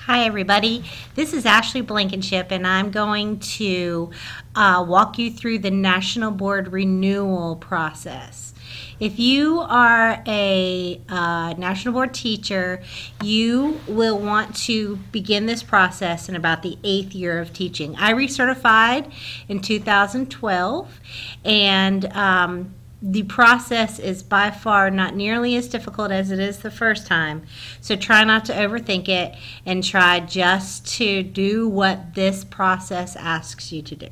Hi everybody, this is Ashley Blankenship and I'm going to walk you through the National Board renewal process. If you are a National Board teacher, you will want to begin this process in about the 8th year of teaching. I recertified in 2012 and the process is by far not nearly as difficult as it is the first time. So try not to overthink it and try just to do what this process asks you to do.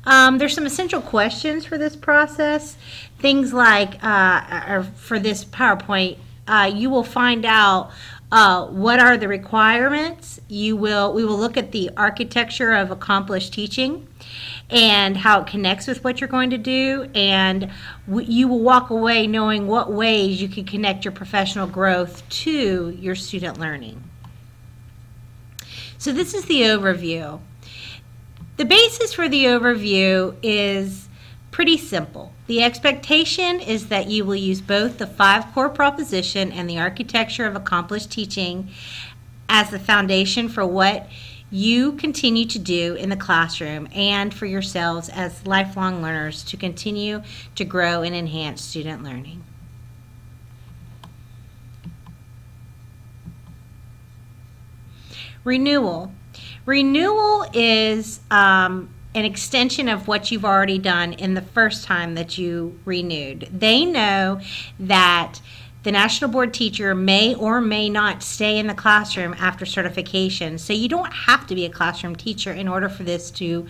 There's some essential questions for this process. Things like, for this PowerPoint, you will find out what are the requirements. We will look at the architecture of accomplished teaching and how it connects with what you're going to do, and you will walk away knowing what ways you can connect your professional growth to your student learning. So this is the overview. The basis for the overview is pretty simple. The expectation is that you will use both the 5 core proposition and the architecture of accomplished teaching as the foundation for what you continue to do in the classroom and for yourselves as lifelong learners to continue to grow and enhance student learning. Renewal. Renewal is an extension of what you've already done in the first time that you renewed. They know that the National Board teacher may or may not stay in the classroom after certification, so you don't have to be a classroom teacher in order for this to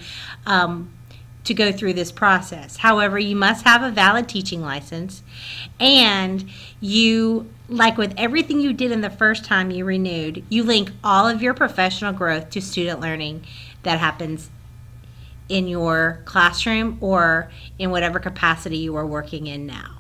go through this process. However, you must have a valid teaching license, and you, like with everything you did in the first time you renewed, you link all of your professional growth to student learning that happens in your classroom or in whatever capacity you are working in now.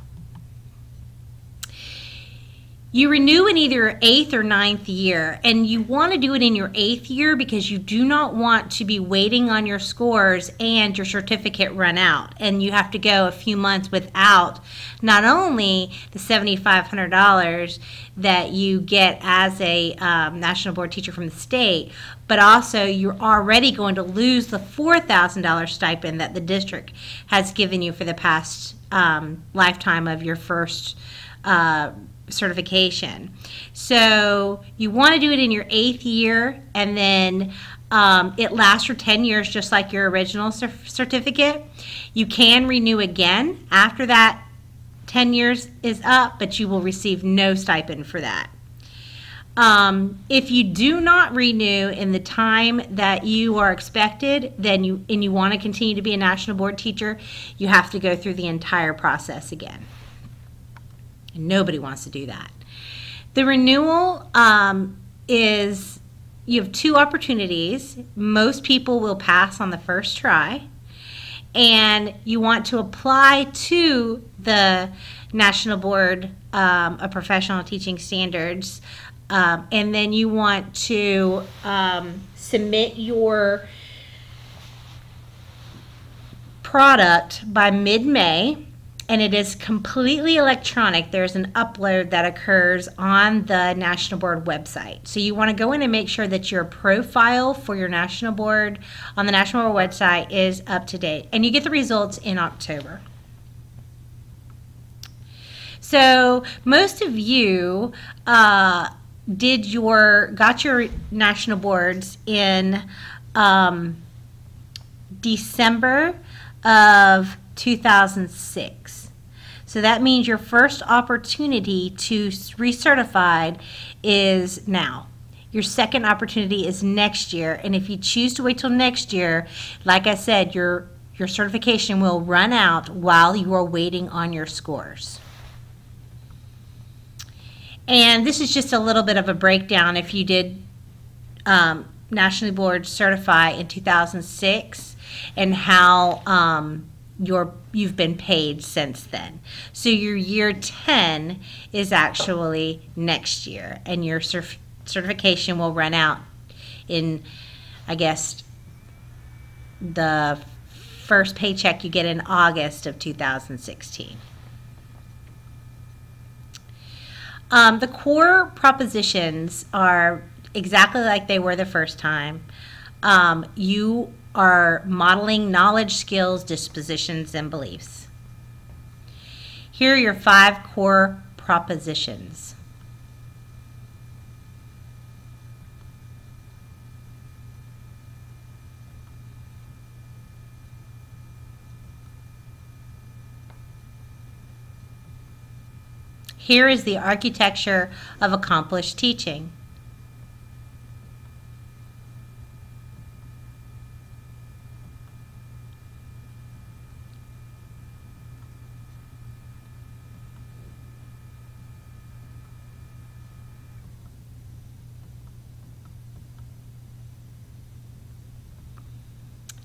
You renew in either your 8th or 9th year, and you want to do it in your 8th year because you do not want to be waiting on your scores and your certificate run out, and you have to go a few months without not only the $7,500 that you get as a National Board teacher from the state, but also you're already going to lose the $4,000 stipend that the district has given you for the past lifetime of your first certification. So you want to do it in your 8th year, and then it lasts for 10 years just like your original certificate. You can renew again after that 10 years is up, but you will receive no stipend for that. If you do not renew in the time that you are expected, then you want to continue to be a National Board teacher, you have to go through the entire process again. And nobody wants to do that. The renewal is, you have 2 opportunities. Most people will pass on the first try, and you want to apply to the National Board of Professional Teaching Standards, and then you want to submit your product by mid-May. And it is completely electronic. There's an upload that occurs on the National Board website. So you want to go in and make sure that your profile for your National Board on the National Board website is up to date. And you get the results in October. So most of you got your National Boards in December of 2006. So that means your first opportunity to recertify is now. Your second opportunity is next year, and if you choose to wait till next year, like I said, your certification will run out while you are waiting on your scores. And this is just a little bit of a breakdown. If you did National Board certify in 2006 and how you've been paid since then. So your year 10 is actually next year, and your certification will run out in, I guess, the first paycheck you get in August of 2016. The core propositions are exactly like they were the first time. You are modeling knowledge, skills, dispositions, and beliefs. Here are your 5 core propositions. Here is the architecture of accomplished teaching.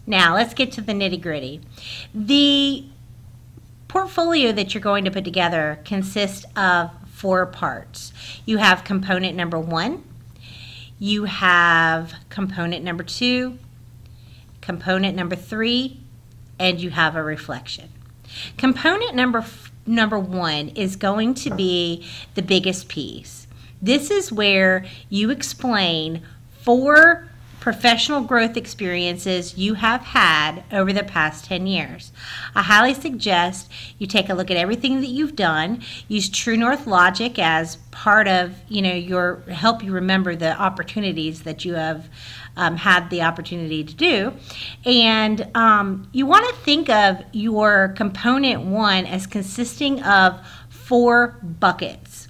Now, let's get to the nitty-gritty. The portfolio that you're going to put together consists of 4 parts. You have component number 1, you have component number 2, component number 3, and you have a reflection. Component number 1 is going to be the biggest piece. This is where you explain 4 professional growth experiences you have had over the past 10 years. I highly suggest you take a look at everything that you've done. Use True North logic as part of, your help you remember the opportunities that you have had the opportunity to do. And you want to think of your component 1 as consisting of 4 buckets.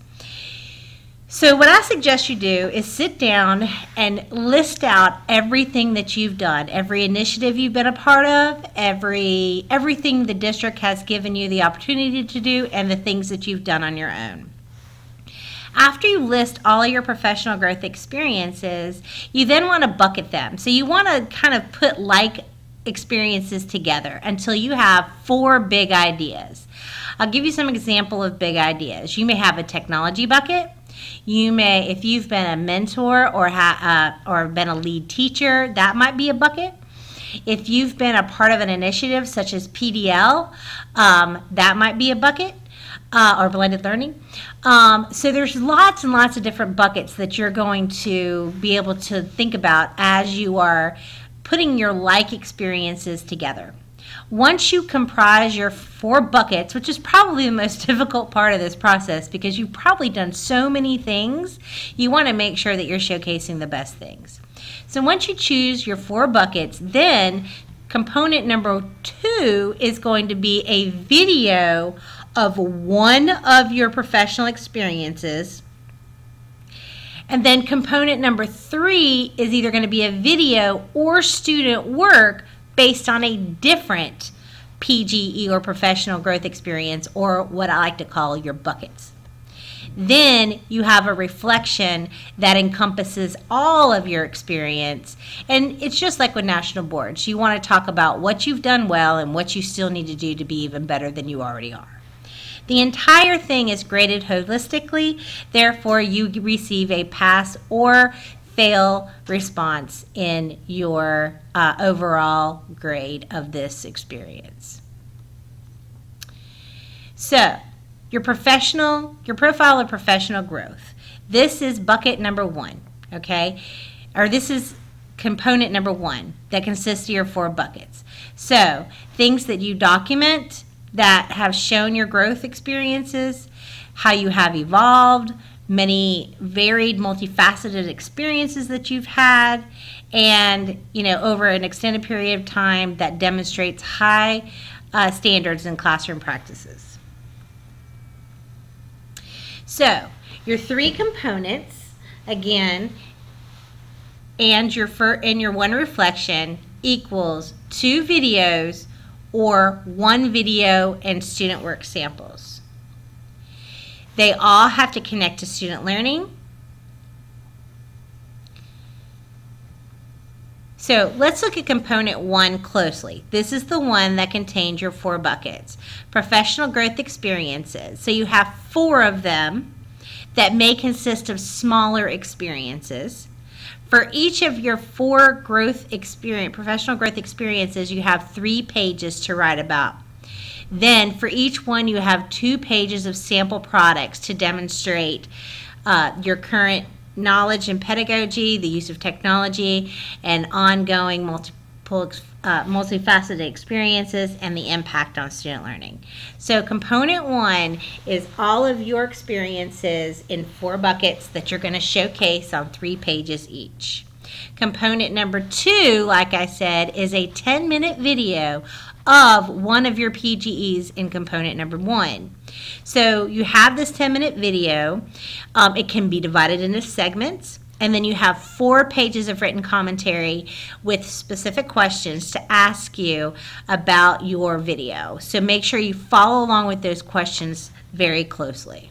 So what I suggest you do is sit down and list out everything that you've done, every initiative you've been a part of, everything the district has given you the opportunity to do, and the things that you've done on your own. After you list all of your professional growth experiences, you then want to bucket them. So you want to kind of put like experiences together until you have 4 big ideas. I'll give you some example of big ideas. You may have a technology bucket. You may, if you've been a mentor or been a lead teacher, that might be a bucket. If you've been a part of an initiative such as PDL, that might be a bucket, or blended learning. So there's lots and lots of different buckets that you're going to be able to think about as you are putting your like experiences together. Once you comprise your 4 buckets, which is probably the most difficult part of this process because you've probably done so many things, you want to make sure that you're showcasing the best things. So once you choose your 4 buckets, then component number 2 is going to be a video of one of your professional experiences. And then component number 3 is either going to be a video or student work based on a different PGE or professional growth experience, or what I like to call your buckets. Then you have a reflection that encompasses all of your experience. And it's just like with national boards. You want to talk about what you've done well and what you still need to do to be even better than you already are. The entire thing is graded holistically, therefore you receive a pass or fail response in your overall grade of this experience. So, your profile of professional growth. This is bucket number 1, okay? Or this is component number 1 that consists of your 4 buckets. So, things that you document that have shown your growth experiences, how you have evolved, many varied, multifaceted experiences that you've had, and over an extended period of time that demonstrates high standards in classroom practices. So your 3 components again, and your 1 reflection equals 2 videos or 1 video and student work samples. They all have to connect to student learning. So let's look at component 1 closely. This is the one that contains your 4 buckets. Professional growth experiences. So you have 4 of them that may consist of smaller experiences. For each of your 4 professional growth experiences, you have 3 pages to write about. Then for each one you have 2 pages of sample products to demonstrate your current knowledge and pedagogy, the use of technology, and ongoing multifaceted experiences, and the impact on student learning. So component 1 is all of your experiences in 4 buckets that you're going to showcase on 3 pages each. Component number 2, like I said, is a 10-minute video of one of your PGEs in component number 1. So you have this 10-minute video. It can be divided into segments, and then you have 4 pages of written commentary with specific questions to ask you about your video. So make sure you follow along with those questions very closely.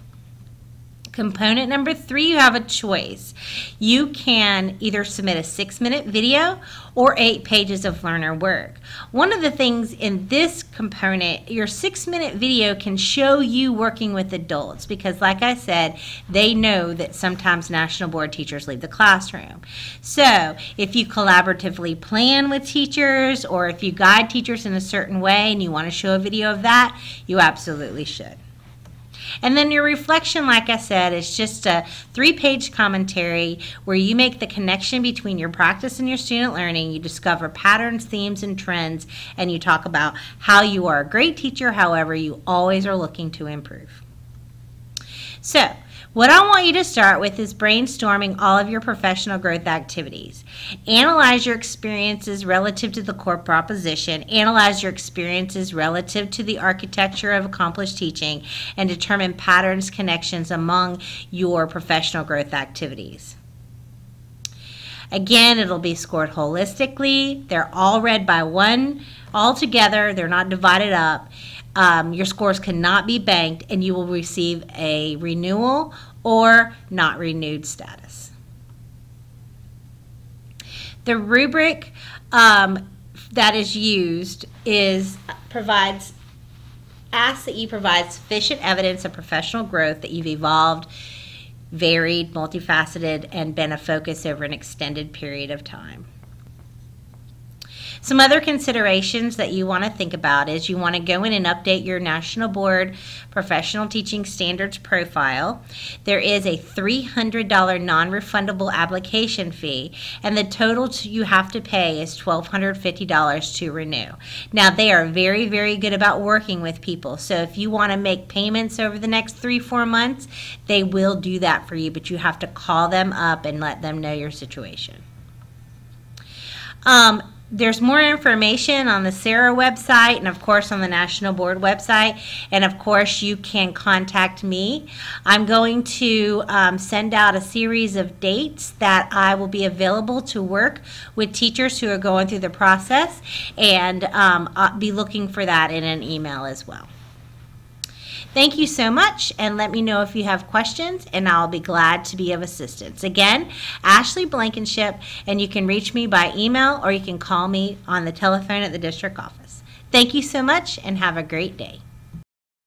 Component number 3, you have a choice. You can either submit a 6-minute video or 8 pages of learner work. One of the things in this component, your 6-minute video can show you working with adults because, like I said, they know that sometimes National Board teachers leave the classroom. So if you collaboratively plan with teachers or if you guide teachers in a certain way and you want to show a video of that, you absolutely should. And then your reflection, like I said, is just a 3-page commentary where you make the connection between your practice and your student learning. You discover patterns, themes, and trends, and you talk about how you are a great teacher, however, you always are looking to improve. So, what I want you to start with is brainstorming all of your professional growth activities. Analyze your experiences relative to the core proposition, analyze your experiences relative to the architecture of accomplished teaching, and determine patterns, connections among your professional growth activities. Again, it'll be scored holistically. They're all read by one all together. They're not divided up. Your scores cannot be banked, and you will receive a renewal or not renewed status. The rubric that is used asks that you provide sufficient evidence of professional growth that you've evolved, varied, multifaceted, and been a focus over an extended period of time. Some other considerations that you want to think about is you want to go in and update your National Board Professional Teaching Standards profile. There is a $300 non-refundable application fee, and the total you have to pay is $1,250 to renew. Now, they are very, very good about working with people, so if you want to make payments over the next 3-4 months, they will do that for you, but you have to call them up and let them know your situation. There's more information on the SARA website and, of course, on the National Board website. And, of course, you can contact me. I'm going to send out a series of dates that I will be available to work with teachers who are going through the process, and I'll be looking for that in an email as well. Thank you so much, and let me know if you have questions, and I'll be glad to be of assistance. Again, Ashley Blankenship, and you can reach me by email or you can call me on the telephone at the district office. Thank you so much, and have a great day.